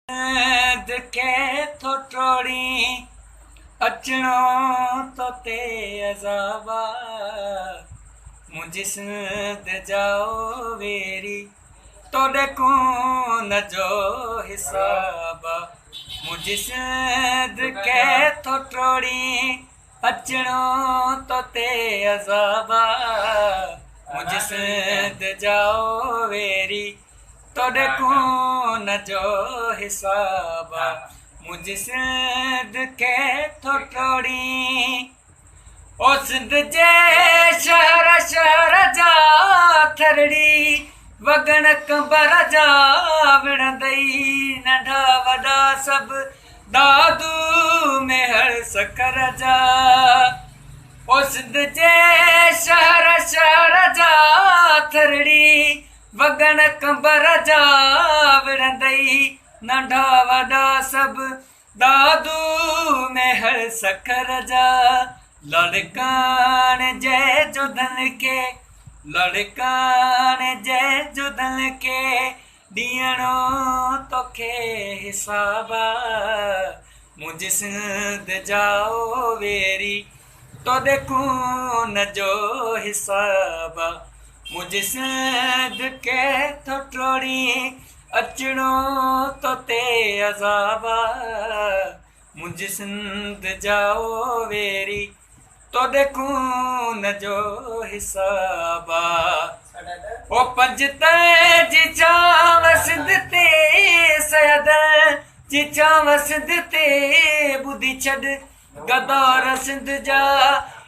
के थो टोड़ी अचणो तो ते अज़ाबा मुझी सिंध जाओ वेरी तोड़े कौन जो हिसाबा मुझी सिंध के थो टोड़ी अचणो तो ते अज़ाबा मुझी सिंध जाओ वेरी तोड़े कौन जो हिसाबा मुझी सिंध के थो टोड़ी ओ सिंध जे शहर शहर जा थरड़ी वगण कंबर जा विणंदई नंढा वॾा सभु दादू में हर सकर जा ओ सिंध जे शहर शहर जा थरड़ी वगण कंबर जा विणंदई नंढा वॾा सभु दादू में हर सकर जा लड़कान जय जुदन के लड़कान जय जुदन के ॾियणो तोखे हिसाबा मुझी सिंध जाओ वेरी तोड़े खून जो हिसाबा मुझी सिंध के थो टोड़ी अचणो तो ते अज़ाबा मुझी सिंध जाओ वेरी तोड़े खून जो हिसाबा ओ पंजत जी चाव सिंध ते सयद जी चाव सिंध ते ॿुधी छॾ गदार सिंध जा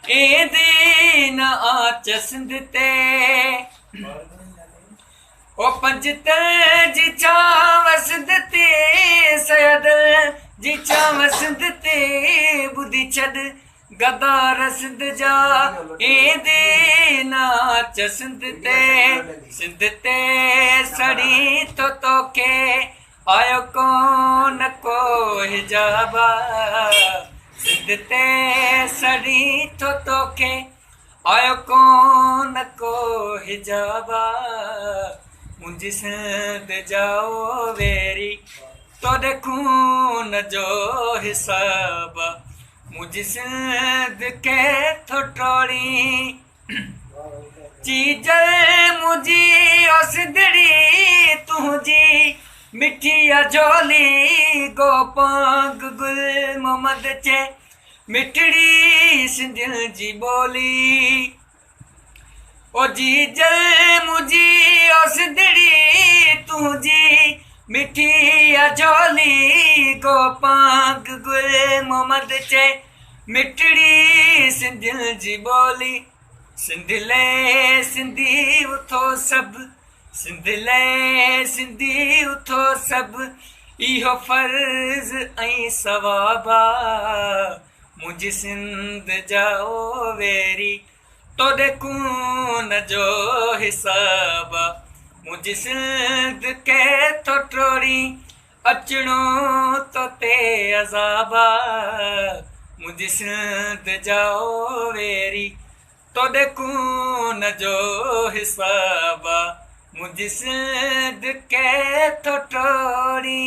एंदी न आच सिंध ते ओ पंजत जी चाव सिंध ते सयद जी चाव सिंध ते ॿुधी छॾ गदार सिंध जा एंदे नाच सिंध ते सड़ी तो तोखे आयो कोन को हिजाबा सिंध ते सड़ी तो तोखे आयो कोन को हिजाबा मुझी सिंध जाओ वेरी तोड़े खून जो हिसाबा मुझी सिंध के थो टोड़ी चीज मुझी ओ सिंधड़ी तुझी मिठी झोली गोपांग गुल मोहम्मद चे मिठड़ी सिंधियन जी बोली ओ जीज मुझी ओ सिंधड़ी तुझी मिठी झोली गोपांग गुल मोहम्मद चे मिठड़ी सिंधियन जी बोली सिंधले सिंधी उथो सभु सिंधले सिंधी उथो सभु इहो फर्ज़ ऐं सवाबा मुझी सिंध जाओ वेरी तोड़े खून जो हिसाबा मुझी सिंध के थो टोड़ी अचणो तो ते अज़ाबा मुझी सिंध जाओ वेरी तोड़े खून जो हिसाबा मुझी सिंध के थो टोड़ी।